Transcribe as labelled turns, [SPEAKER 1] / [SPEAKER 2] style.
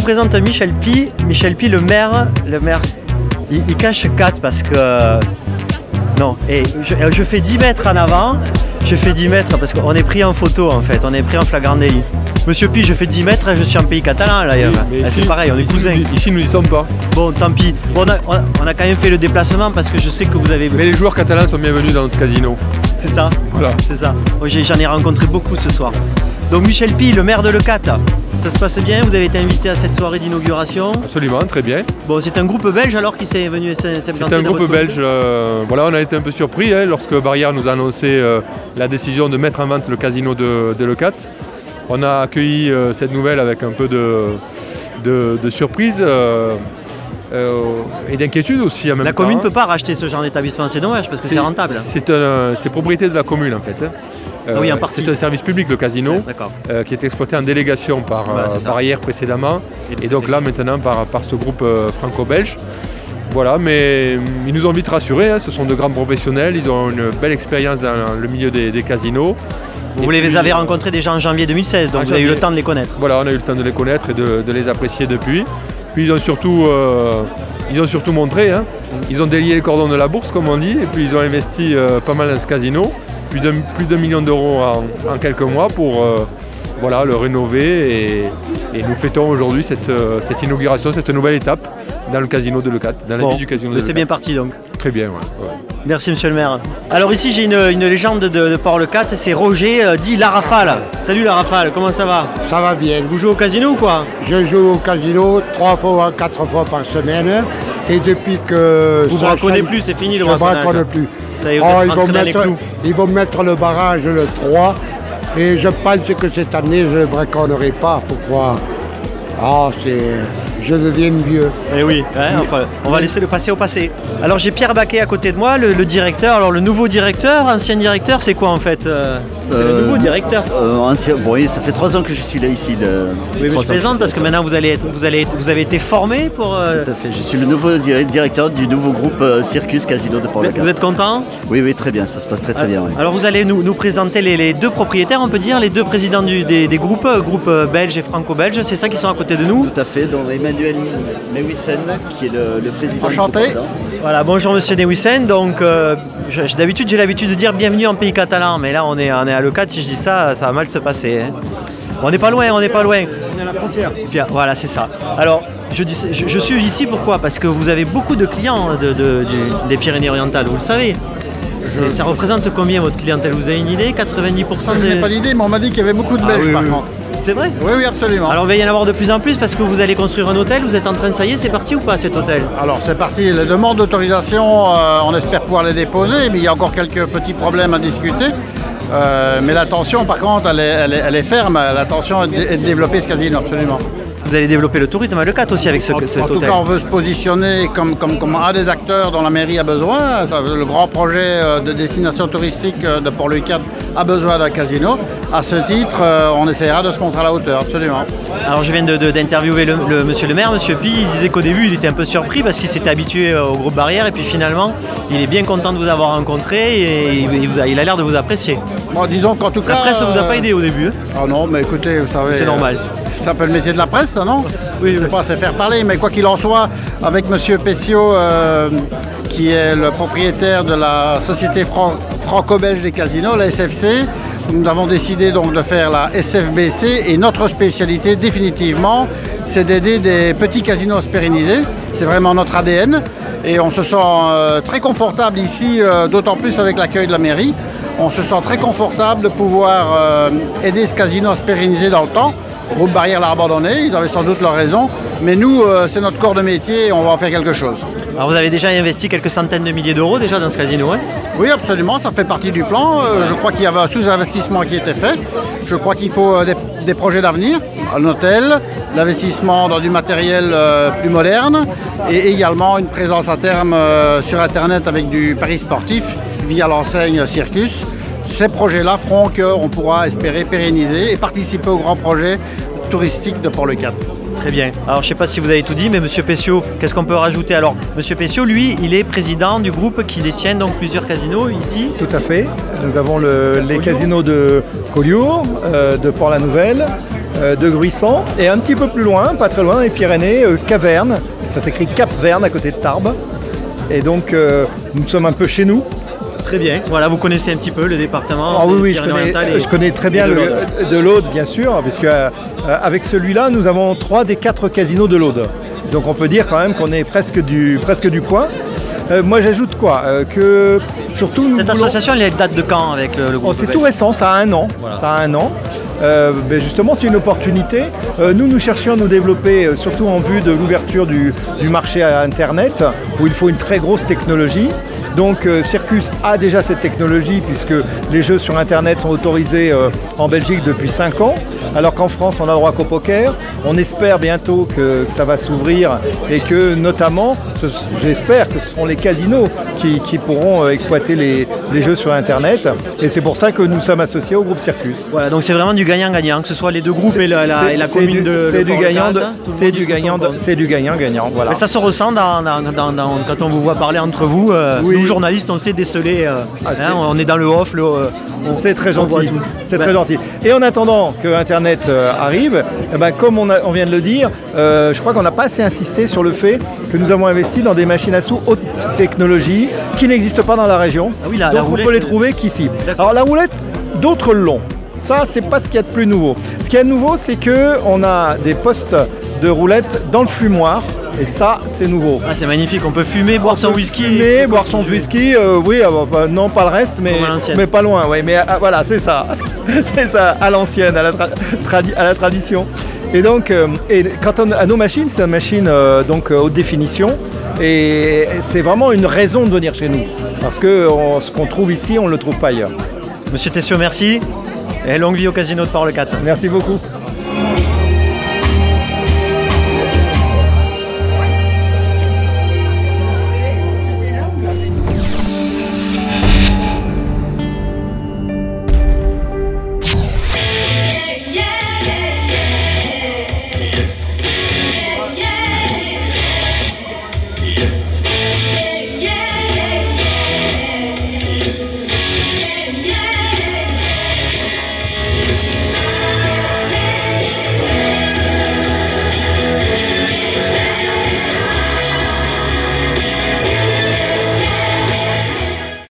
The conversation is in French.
[SPEAKER 1] présente Michel Py. Michel Py, le maire, il cache 4 parce que... non, et je fais 10 mètres en avant. Je fais 10 mètres parce qu'on est pris en photo en fait, on est pris en flagrant délit. Monsieur Py, je fais 10 mètres, je suis en pays catalan là. Oui, c'est pareil, on est cousins.
[SPEAKER 2] Ici, nous n'y sommes pas.
[SPEAKER 1] Bon, tant pis. Bon, on a quand même fait le déplacement parce que je sais que vous avez...
[SPEAKER 2] Mais les joueurs catalans sont bienvenus dans notre casino.
[SPEAKER 1] C'est ça.
[SPEAKER 2] Voilà.
[SPEAKER 1] C'est ça. J'en ai rencontré beaucoup ce soir. Donc Michel Py, le maire de Leucate, ça se passe bien? Vous avez été invité à cette soirée d'inauguration?
[SPEAKER 2] Absolument, très bien.
[SPEAKER 1] Bon, c'est un groupe belge alors qui s'est venu s'implanter?
[SPEAKER 2] C'est un groupe belge. Voilà, on a été un peu surpris lorsque Barrière nous a annoncé la décision de mettre en vente le casino de Leucate. On a accueilli cette nouvelle avec un peu de surprise et d'inquiétude aussi en même temps.
[SPEAKER 1] La commune ne peut pas racheter ce genre d'établissement, c'est dommage parce que c'est rentable.
[SPEAKER 2] C'est propriété de la commune en fait.
[SPEAKER 1] Oui, en partie.
[SPEAKER 2] C'est un service public, le casino, qui est exploité en délégation par Barrière précédemment et donc là maintenant par ce groupe franco-belge. Voilà, mais ils nous ont vite rassurés, hein, ce sont de grands professionnels, ils ont une belle expérience dans le milieu des casinos.
[SPEAKER 1] Vous les avez rencontrés déjà en janvier 2016, donc vous avez eu le temps de les connaître.
[SPEAKER 2] Voilà, on a eu le temps de les connaître et de les apprécier depuis. Puis ils ont surtout montré, hein, ils ont délié les cordons de la bourse comme on dit, et puis ils ont investi pas mal dans ce casino, plus d'1 million d'euros en quelques mois pour voilà, le rénover et nous fêtons aujourd'hui cette inauguration, cette nouvelle étape dans le casino de Leucate, dans la vie du casino de Leucate.
[SPEAKER 1] C'est bien parti donc.
[SPEAKER 2] Très bien, ouais.
[SPEAKER 1] Merci monsieur le maire. Alors ici j'ai une légende de Port-Leucate, c'est Roger dit La Rafale. Salut La Rafale, comment ça va?
[SPEAKER 3] Ça va bien.
[SPEAKER 1] Vous jouez au casino ou quoi?
[SPEAKER 3] Je joue au casino 3 fois, 4 fois par semaine et depuis que...
[SPEAKER 1] Vous ne braconnez plus, c'est fini le braconnage.
[SPEAKER 3] Je ne braconne plus.
[SPEAKER 1] Ça y est, vous
[SPEAKER 3] ils vont mettre le barrage le 3 et je pense que cette année je ne braconnerai pas. Pourquoi? Je deviens vieux.
[SPEAKER 1] Eh oui, hein, enfin, on va laisser le passé au passé. Alors j'ai Pierre Baquet à côté de moi, le directeur. Alors le nouveau directeur, ancien directeur, c'est quoi en fait? C'est le nouveau directeur.
[SPEAKER 4] Oui, ça fait 3 ans que je suis là ici.
[SPEAKER 1] Oui, mais je plaisante parce que maintenant vous avez été formé pour...
[SPEAKER 4] Tout à fait, je suis le nouveau directeur du nouveau groupe Circus Casino de Port-Leucate.
[SPEAKER 1] Vous êtes content?
[SPEAKER 4] Oui, très bien, ça se passe très bien. Oui.
[SPEAKER 1] Alors vous allez nous présenter les deux propriétaires, on peut dire, les deux présidents des groupes belges et franco-belges, c'est ça qui sont à côté de nous?
[SPEAKER 4] Tout à fait, donc Emmanuel Newissen qui est le président.
[SPEAKER 3] Enchanté.
[SPEAKER 1] Voilà, bonjour monsieur Newissen. Donc d'habitude j'ai l'habitude de dire bienvenue en pays catalan, mais là on est à Leucate, si je dis ça, ça va mal se passer. Hein. On n'est pas loin, On est à la frontière. Bien, voilà, c'est ça. Alors je suis ici pourquoi? Parce que vous avez beaucoup de clients des Pyrénées-Orientales, vous le savez. Ça représente combien votre clientèle? Vous avez une idée? 90%
[SPEAKER 5] Je n'ai pas l'idée, mais on m'a dit qu'il y avait beaucoup de Belges par contre.
[SPEAKER 1] C'est vrai?
[SPEAKER 5] Oui, absolument.
[SPEAKER 1] Alors il va y en avoir de plus en plus parce que vous allez construire un hôtel, vous êtes en train de... Ça y est, c'est parti ou pas cet hôtel?
[SPEAKER 5] Alors c'est parti, les demandes d'autorisation, on espère pouvoir les déposer, mais il y a encore quelques petits problèmes à discuter. Mais l'intention par contre, elle est ferme, l'intention est de développer ce casino, absolument.
[SPEAKER 1] Vous allez développer le tourisme à Leucate aussi avec cet hôtel.
[SPEAKER 5] En tout cas, on veut se positionner comme un des acteurs dont la mairie a besoin. Le grand projet de destination touristique de Port-Leucate a besoin d'un casino. À ce titre, on essaiera de se montrer à la hauteur, absolument.
[SPEAKER 1] Alors je viens d'interviewer monsieur le maire, monsieur Py. Il disait qu'au début, il était un peu surpris parce qu'il s'était habitué au groupe Barrière. Et puis finalement, il est bien content de vous avoir rencontré et il a l'air de vous apprécier.
[SPEAKER 5] Bon, disons qu'en tout cas...
[SPEAKER 1] La presse ne vous a pas aidé au début.
[SPEAKER 5] Ah non, mais écoutez, vous savez...
[SPEAKER 1] C'est normal.
[SPEAKER 5] C'est un peu le métier de la presse, ça, non?
[SPEAKER 1] Oui,
[SPEAKER 5] c'est faire parler, mais quoi qu'il en soit, avec M. Pessiot, qui est le propriétaire de la société franco-belge des casinos, la SFC, nous avons décidé donc de faire la SFBC et notre spécialité définitivement, c'est d'aider des petits casinos à se pérenniser. C'est vraiment notre ADN et on se sent très confortable ici, d'autant plus avec l'accueil de la mairie. On se sent très confortable de pouvoir aider ce casino à se pérenniser dans le temps. Groupe Barrière l'a abandonné, ils avaient sans doute leur raison, mais nous, c'est notre corps de métier et on va en faire quelque chose.
[SPEAKER 1] Alors vous avez déjà investi quelques centaines de milliers d'euros déjà dans ce casino, hein?
[SPEAKER 5] Oui, absolument, ça fait partie du plan. Je crois qu'il y avait un sous-investissement qui était fait. Je crois qu'il faut des projets d'avenir, un hôtel, l'investissement dans du matériel plus moderne et également une présence à terme sur Internet avec du pari sportif via l'enseigne Circus. Ces projets-là feront qu'on pourra espérer pérenniser et participer au grand projet touristique de Port-Leucate.
[SPEAKER 1] Très bien. Alors je ne sais pas si vous avez tout dit, mais M. Pessiot, qu'est-ce qu'on peut rajouter? Alors M. Pessiot, lui, il est président du groupe qui détient donc plusieurs casinos ici.
[SPEAKER 6] Tout à fait. Nous avons les casinos de Collioure, de Port-la-Nouvelle, de Gruissant. Et un petit peu plus loin, pas très loin, les Pyrénées, Caverne. Ça s'écrit Cap-Verne à côté de Tarbes. Et donc nous sommes un peu chez nous.
[SPEAKER 1] Très bien. Voilà, vous connaissez un petit peu le département.
[SPEAKER 6] Ah oui, je connais très bien de l'Aude, bien sûr, parce qu'avec celui-là, nous avons 3 des 4 casinos de l'Aude. Donc on peut dire quand même qu'on est presque du coin. Moi j'ajoute quoi que surtout nous
[SPEAKER 1] Cette association, elle date de quand avec le groupe?
[SPEAKER 6] C'est tout récent, ça a 1 an. Voilà. Ça a 1 an. Justement, c'est une opportunité. Nous cherchions à nous développer, surtout en vue de l'ouverture du marché à Internet, où il faut une très grosse technologie. Donc Circus a déjà cette technologie puisque les jeux sur Internet sont autorisés en Belgique depuis 5 ans, alors qu'en France on a droit qu'au poker. On espère bientôt que ça va s'ouvrir et que notamment, j'espère que ce seront les casinos qui pourront exploiter les jeux sur Internet. Et c'est pour ça que nous sommes associés au groupe Circus.
[SPEAKER 1] Voilà, donc c'est vraiment du gagnant-gagnant, que ce soit les deux groupes et la commune de...
[SPEAKER 6] C'est du gagnant-gagnant. Voilà.
[SPEAKER 1] Mais ça se ressent quand on vous voit parler entre vous.
[SPEAKER 6] Oui.
[SPEAKER 1] Nous, journalistes, on sait déceler. On est dans le off.
[SPEAKER 6] C'est très gentil. C'est très gentil. Et en attendant que Internet arrive, comme on vient de le dire, je crois qu'on n'a pas assez insisté sur le fait que nous avons investi dans des machines à sous haute technologie qui n'existent pas dans la région.
[SPEAKER 1] Ah oui,
[SPEAKER 6] donc on peut les trouver qu'ici. Alors la roulette, d'autres l'ont. Ça, c'est pas ce qu'il y a de plus nouveau. Ce qu'il y a de nouveau, c'est qu'on a des postes de roulette dans le fumoir. Et ça, c'est nouveau.
[SPEAKER 1] Ah, c'est magnifique, on peut fumer, boire son whisky.
[SPEAKER 6] Fumer, boire son whisky, oui, non pas le reste, mais pas loin. Ouais, mais voilà, c'est ça. C'est ça, à l'ancienne, à la tradition. Et donc, quant à nos machines, c'est une machine donc haute définition. Et c'est vraiment une raison de venir chez nous. Parce que ce qu'on trouve ici, on ne le trouve pas ailleurs.
[SPEAKER 1] Monsieur Tessio, merci. Et longue vie au casino de Port-le-4.
[SPEAKER 6] Merci beaucoup.